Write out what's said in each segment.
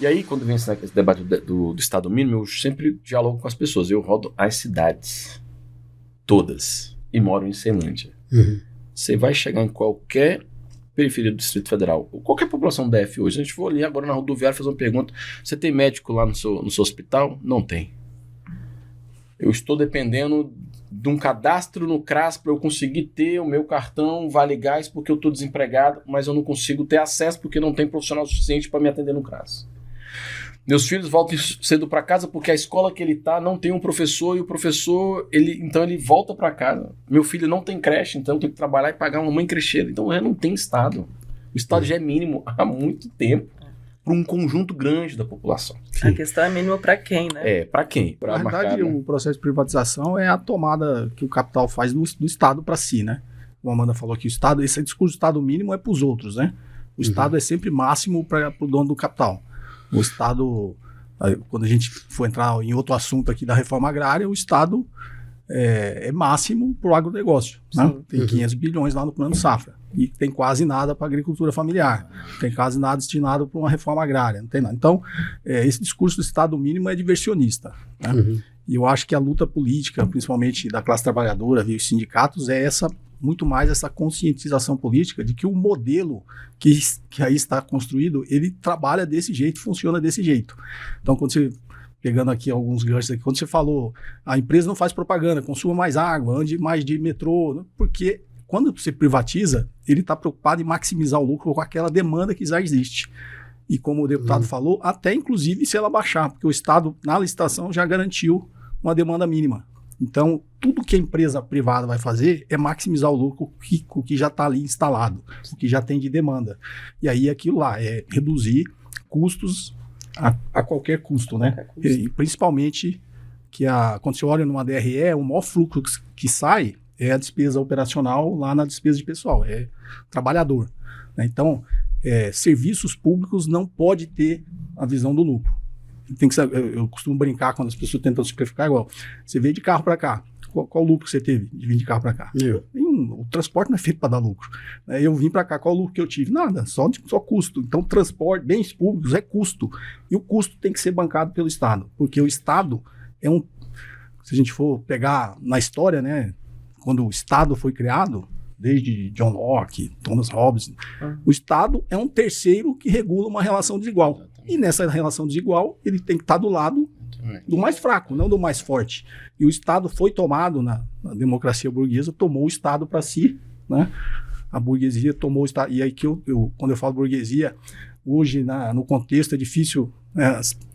E aí, quando vem esse debate do Estado mínimo, eu sempre dialogo com as pessoas. Eu rodo as cidades, todas, e moro em Ceilândia. Você vai chegar em qualquer periferia do Distrito Federal, qualquer população DF hoje, a gente for ali agora na rodoviária fazer uma pergunta, você tem médico lá no seu hospital? Não tem. Eu estou dependendo de um cadastro no CRAS para eu conseguir ter o meu cartão Vale Gás porque eu estou desempregado, mas eu não consigo ter acesso porque não tem profissional suficiente para me atender no CRAS. Meus filhos voltam cedo para casa porque a escola que ele está não tem um professor e o professor, então ele volta para casa. Meu filho não tem creche, então eu tenho que trabalhar e pagar uma mãe crecheira. Então não tem Estado. O Estado já é mínimo há muito tempo para um conjunto grande da população. Sim. A questão é mínima para quem, né? Para quem? Na verdade, o processo de privatização é a tomada que o capital faz do Estado para si, né? O Amanda falou que o Estado, esse discurso do Estado mínimo é para os outros, né? O Estado é sempre máximo para o dono do capital. O Estado, quando a gente for entrar em outro assunto aqui da reforma agrária, o Estado é máximo para o agronegócio. Né? Tem 500 bilhões lá no plano safra. E tem quase nada para a agricultura familiar. Tem quase nada destinado para uma reforma agrária. Não tem nada. Então, esse discurso do Estado mínimo é diversionista. Né? E eu acho que a luta política, principalmente da classe trabalhadora e os sindicatos, é muito mais essa conscientização política de que o modelo que aí está construído, ele trabalha desse jeito, funciona desse jeito. Então, quando você, pegando aqui alguns ganchos aqui, quando você falou, a empresa não faz propaganda, consuma mais água, ande mais de metrô, porque quando você privatiza, ele está preocupado em maximizar o lucro com aquela demanda que já existe. E como o deputado falou, até inclusive se ela baixar, porque o Estado, na licitação, já garantiu uma demanda mínima. Então, tudo que a empresa privada vai fazer é maximizar o lucro o que já está ali instalado, o que já tem de demanda. E aí aquilo lá é reduzir custos a qualquer custo, né? E principalmente quando você olha numa DRE, o maior fluxo que sai é a despesa operacional lá na despesa de pessoal, é trabalhador. Né? Então, serviços públicos não pode ter a visão do lucro. Tem que saber, eu costumo brincar quando as pessoas tentam simplificar igual. Você veio de carro para cá. Qual lucro você teve de vir de carro para cá? O transporte não é feito para dar lucro. Eu vim para cá, qual o lucro que eu tive? Nada, só custo. Então, transporte, bens públicos é custo. E o custo tem que ser bancado pelo Estado. Porque o Estado se a gente for pegar na história, né, quando o Estado foi criado, desde John Locke, Thomas Hobbes, o Estado é um terceiro que regula uma relação desigual. E nessa relação desigual, ele tem que estar do lado do mais fraco, não do mais forte. E o Estado foi tomado, na democracia burguesa, tomou o Estado para si, né? A burguesia tomou o Estado. E aí quando eu falo burguesia, hoje no contexto é difícil,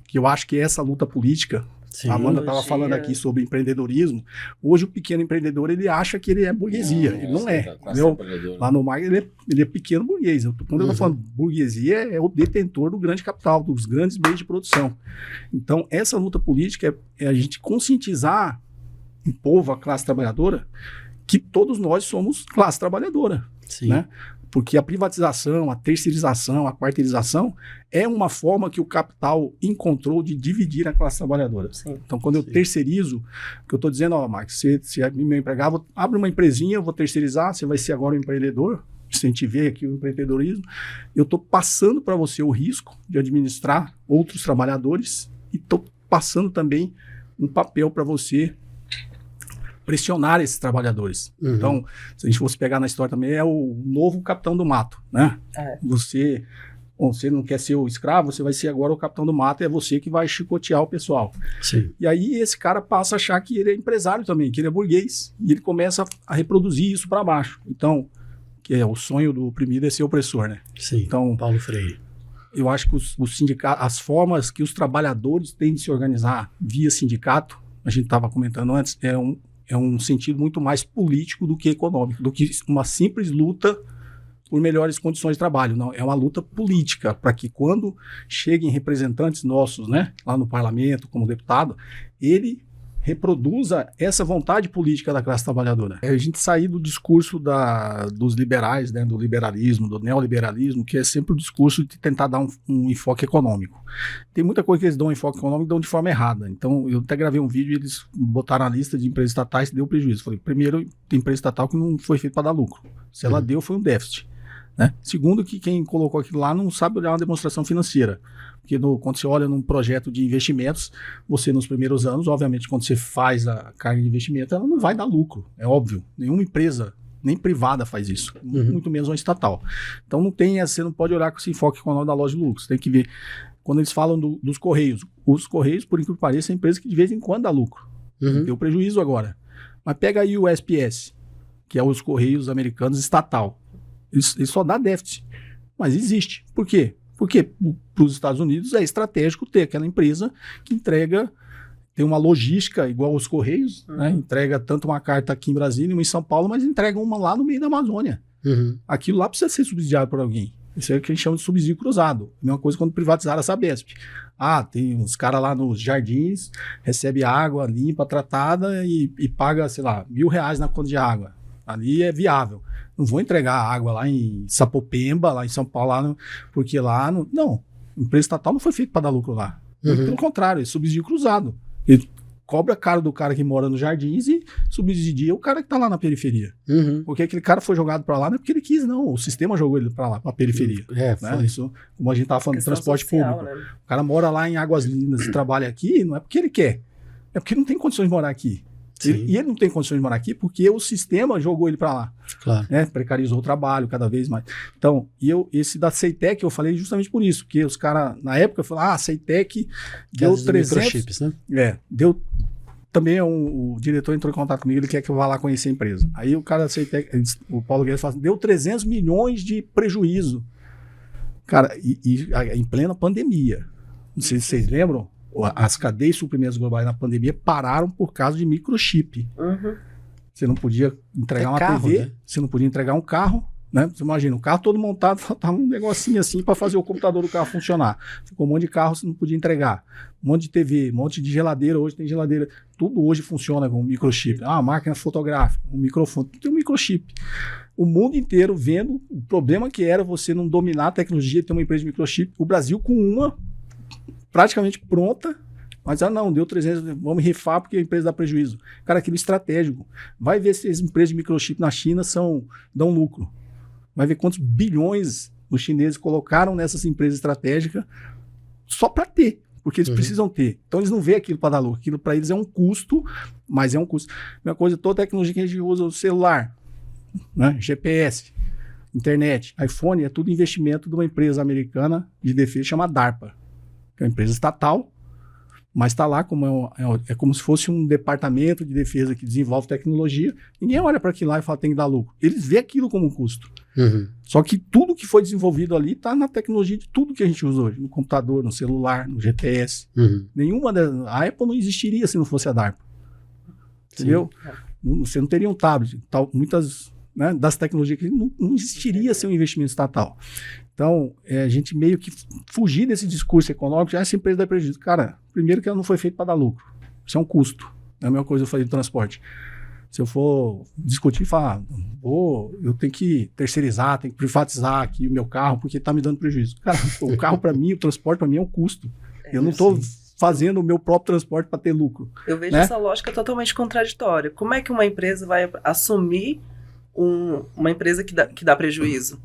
que eu acho que essa luta política, sim, a Amanda estava falando aqui sobre empreendedorismo. Hoje o pequeno empreendedor, ele acha que ele é burguesia. Ele não é. Lá no Mar, ele é pequeno burguês. Quando eu estou falando burguesia, é o detentor do grande capital, dos grandes meios de produção. Então, essa luta política é a gente conscientizar o povo, a classe trabalhadora, que todos nós somos classe trabalhadora. Sim. Né? Porque a privatização, a terceirização, a quarteirização é uma forma que o capital encontrou de dividir a classe trabalhadora. Sim. Então, quando eu terceirizo, que eu estou dizendo, Marcos, se é meu empregado, abre uma empresinha, eu vou terceirizar, você vai ser agora um empreendedor, se a gente vê aqui o empreendedorismo, eu estou passando para você o risco de administrar outros trabalhadores e estou passando também um papel para você pressionar esses trabalhadores. Então, se a gente fosse pegar na história também, é o novo capitão do mato, né? Você não quer ser o escravo, você vai ser agora o capitão do mato, é você que vai chicotear o pessoal. Sim. E aí esse cara passa a achar que ele é empresário também, que ele é burguês, e ele começa a reproduzir isso para baixo. Então, que é o sonho do oprimido é ser opressor, né? Sim, então, Paulo Freire. Eu acho que os sindicatos, as formas que os trabalhadores têm de se organizar via sindicato, a gente estava comentando antes, é um sentido muito mais político do que econômico, do que uma simples luta por melhores condições de trabalho. Não, é uma luta política para que quando cheguem representantes nossos, né, lá no parlamento, como deputado, ele reproduza essa vontade política da classe trabalhadora. A gente sair do discurso dos liberais, né, do liberalismo, do neoliberalismo, que é sempre o discurso de tentar dar um enfoque econômico. Tem muita coisa que eles dão um enfoque econômico e dão de forma errada. Então, eu até gravei um vídeo e eles botaram a lista de empresas estatais que deu prejuízo. Falei, primeiro, tem empresa estatal que não foi feita para dar lucro. Se ela deu, foi um déficit. Né? Segundo, que quem colocou aquilo lá não sabe olhar uma demonstração financeira. Porque quando você olha num projeto de investimentos, você nos primeiros anos, obviamente, quando você faz a carga de investimento, ela não vai dar lucro, é óbvio. Nenhuma empresa, nem privada faz isso, muito menos uma estatal. Então você não pode olhar com esse enfoque econômico da loja de lucro. Você tem que ver, quando eles falam dos Correios, os Correios, por incrível que pareça, é uma empresa que de vez em quando dá lucro. Deu prejuízo agora. Mas pega aí o USPS, que é os Correios americanos estatal. Ele só dá déficit, mas existe. Por quê? Porque para os Estados Unidos é estratégico ter aquela empresa que entrega, tem uma logística igual aos Correios, né? Entrega tanto uma carta aqui em Brasília, uma em São Paulo, mas entrega uma lá no meio da Amazônia. Aquilo lá precisa ser subsidiado por alguém. Isso é o que a gente chama de subsídio cruzado. A mesma coisa quando privatizaram a Sabesp. Tem uns caras lá nos jardins, recebe água limpa, tratada e paga, sei lá, R$1.000 na conta de água. Ali é viável. Não vou entregar água lá em Sapopemba, lá em São Paulo, porque lá... Não, a empresa estatal não foi feita para dar lucro lá. Pelo contrário, é subsídio cruzado. Ele cobra caro do cara que mora nos jardins e subsidia o cara que está lá na periferia. Porque aquele cara foi jogado para lá não é porque ele quis, não. O sistema jogou ele para lá, para a periferia. Né? Isso, como a gente estava falando de transporte público. Né? O cara mora lá em Águas Lindas e trabalha aqui, não é porque ele quer. É porque não tem condições de morar aqui. E ele não tem condições de morar aqui porque o sistema jogou ele para lá. Claro. Né? Precarizou o trabalho cada vez mais. Então, esse da Ceitec eu falei justamente por isso, porque os caras, na época, falaram, a Ceitec deu 300... microchips, né? Deu... Também o diretor entrou em contato comigo, ele quer que eu vá lá conhecer a empresa. Aí o cara da Ceitec, o Paulo Guedes falou assim, deu 300 milhões de prejuízo. Cara, e em plena pandemia. Não sei se vocês lembram, as cadeias de suprimentos globais na pandemia pararam por causa de microchip. Você não podia entregar uma TV, né? Você não podia entregar um carro, né? Você imagina, o carro todo montado, faltava um negocinho assim para fazer o computador do carro funcionar. Ficou um monte de carro, você não podia entregar. Um monte de TV, um monte de geladeira, hoje tem geladeira. Tudo hoje funciona com microchip. Máquina fotográfica, um microfone, tudo tem um microchip. O mundo inteiro vendo o problema que era você não dominar a tecnologia, ter uma empresa de microchip. O Brasil com uma praticamente pronta, mas não, deu 300, vamos rifar porque a empresa dá prejuízo. Cara, aquilo estratégico. Vai ver se as empresas de microchip na China dão lucro. Vai ver quantos bilhões os chineses colocaram nessas empresas estratégicas só para ter, porque eles precisam ter. Então eles não veem aquilo para dar lucro. Aquilo para eles é um custo, mas é um custo. Mesma coisa, toda a tecnologia que a gente usa, o celular, né? GPS, internet, iPhone, é tudo investimento de uma empresa americana de defesa chamada DARPA. Que é uma empresa estatal, mas está lá como é como se fosse um departamento de defesa que desenvolve tecnologia. Ninguém olha para aquilo lá e fala tem que dar lucro. Eles veem aquilo como um custo. Só que tudo que foi desenvolvido ali está na tecnologia de tudo que a gente usa hoje. No computador, no celular, no GPS. A Apple não existiria se não fosse a DARPA. Entendeu? Você não teria um tablet. Muitas, né, das tecnologias que não existiria sem um investimento estatal. Então, a gente meio que fugir desse discurso econômico, essa empresa dá prejuízo. Cara, primeiro que ela não foi feita para dar lucro. Isso é um custo. É a mesma coisa eu falei do transporte. Se eu for discutir e falar, eu tenho que terceirizar, tenho que privatizar aqui o meu carro, porque está me dando prejuízo. Cara, o carro para mim, o transporte para mim é um custo. Eu não estou fazendo o meu próprio transporte para ter lucro. Eu vejo essa lógica totalmente contraditória. Como é que uma empresa vai assumir uma empresa que dá prejuízo?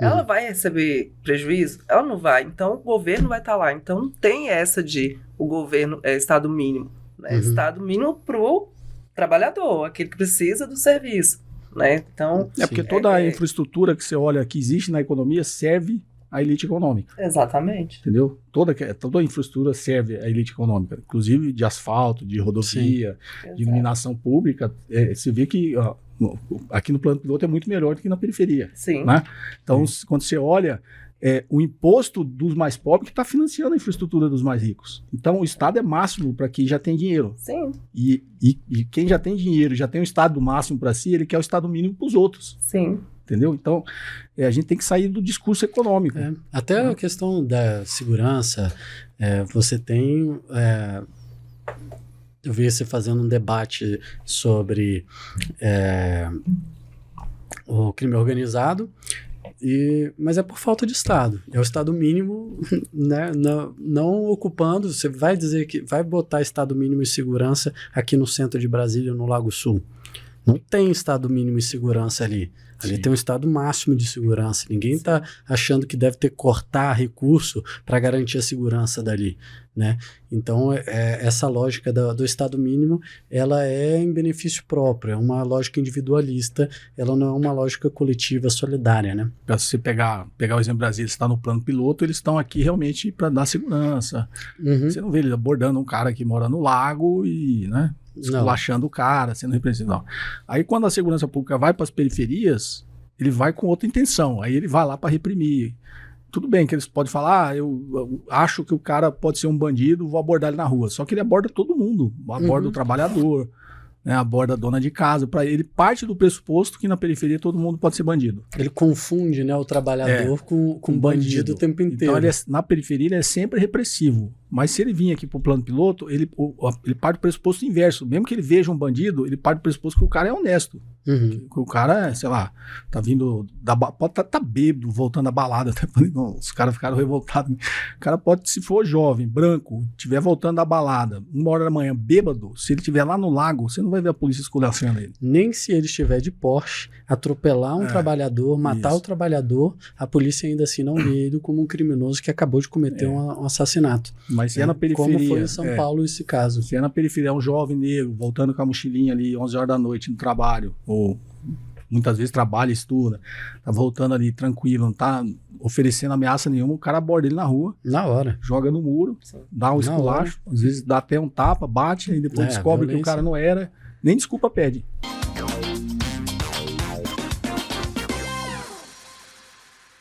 Ela vai receber prejuízo? Ela não vai. Então, o governo vai estar lá. Então, não tem essa de o governo é Estado mínimo. Né? Estado mínimo para o trabalhador, aquele que precisa do serviço. Né? Então, porque toda a infraestrutura que você olha que existe na economia serve à elite econômica. Exatamente. Entendeu? Toda a infraestrutura serve à elite econômica. Inclusive de asfalto, de rodovia, de iluminação pública. Você vê que... aqui no plano piloto é muito melhor do que na periferia. Né? Então, quando você olha, o imposto dos mais pobres que está financiando a infraestrutura dos mais ricos. Então, o Estado é máximo para quem já tem dinheiro. E quem já tem dinheiro, já tem o Estado máximo para si, ele quer o Estado mínimo para os outros. Entendeu? Então, a gente tem que sair do discurso econômico. Até a questão da segurança, você tem... eu vi você fazendo um debate sobre o crime organizado, mas é por falta de Estado. É o Estado mínimo, né, não ocupando. Você vai dizer que vai botar Estado mínimo e segurança aqui no centro de Brasília, no Lago Sul. Não tem estado mínimo de segurança ali. Ali Sim. tem um estado máximo de segurança. Ninguém está achando que deve ter que cortar recurso para garantir a segurança dali, né? Então, essa lógica do estado mínimo, ela é em benefício próprio, é uma lógica individualista, ela não é uma lógica coletiva solidária, né? Para você pegar o exemplo do Brasil, eles estão no plano piloto, eles estão aqui realmente para dar segurança. Uhum. Você não vê ele abordando um cara que mora no lago e, né, esculachando o cara, sendo representado. Aí quando a segurança pública vai para as periferias, ele vai com outra intenção, aí ele vai lá para reprimir. Tudo bem que eles podem falar, eu acho que o cara pode ser um bandido, vou abordar ele na rua. Só que ele aborda todo mundo, aborda o trabalhador, né, aborda a dona de casa. Para ele parte do pressuposto que na periferia todo mundo pode ser bandido. Ele confunde, né, o trabalhador com bandido o tempo inteiro. Então na periferia ele é sempre repressivo. Mas se ele vir aqui para o plano piloto, ele parte do pressuposto inverso. Mesmo que ele veja um bandido, ele parte do pressuposto que o cara é honesto. Uhum. Que o cara, sei lá, tá vindo pode tá bêbado, voltando da balada. Até os caras ficaram revoltados. O cara pode, se for jovem, branco, estiver voltando da balada, 1h da manhã, bêbado, se ele estiver lá no lago, você não vai ver a polícia esculachando ele. Nem se ele estiver de Porsche, atropelar um trabalhador, matar o trabalhador, a polícia ainda assim não vê ele como um criminoso que acabou de cometer um assassinato. Mas se é na periferia... Como foi em São Paulo esse caso. Se é na periferia, é um jovem negro, voltando com a mochilinha ali, 11 horas da noite no trabalho, ou muitas vezes trabalha, estuda, tá voltando ali tranquilo, não tá oferecendo ameaça nenhuma, o cara aborda ele na rua. Na hora. Joga no muro, dá um esculacho, às vezes dá até um tapa, bate, e depois descobre que o cara não era, nem desculpa pede.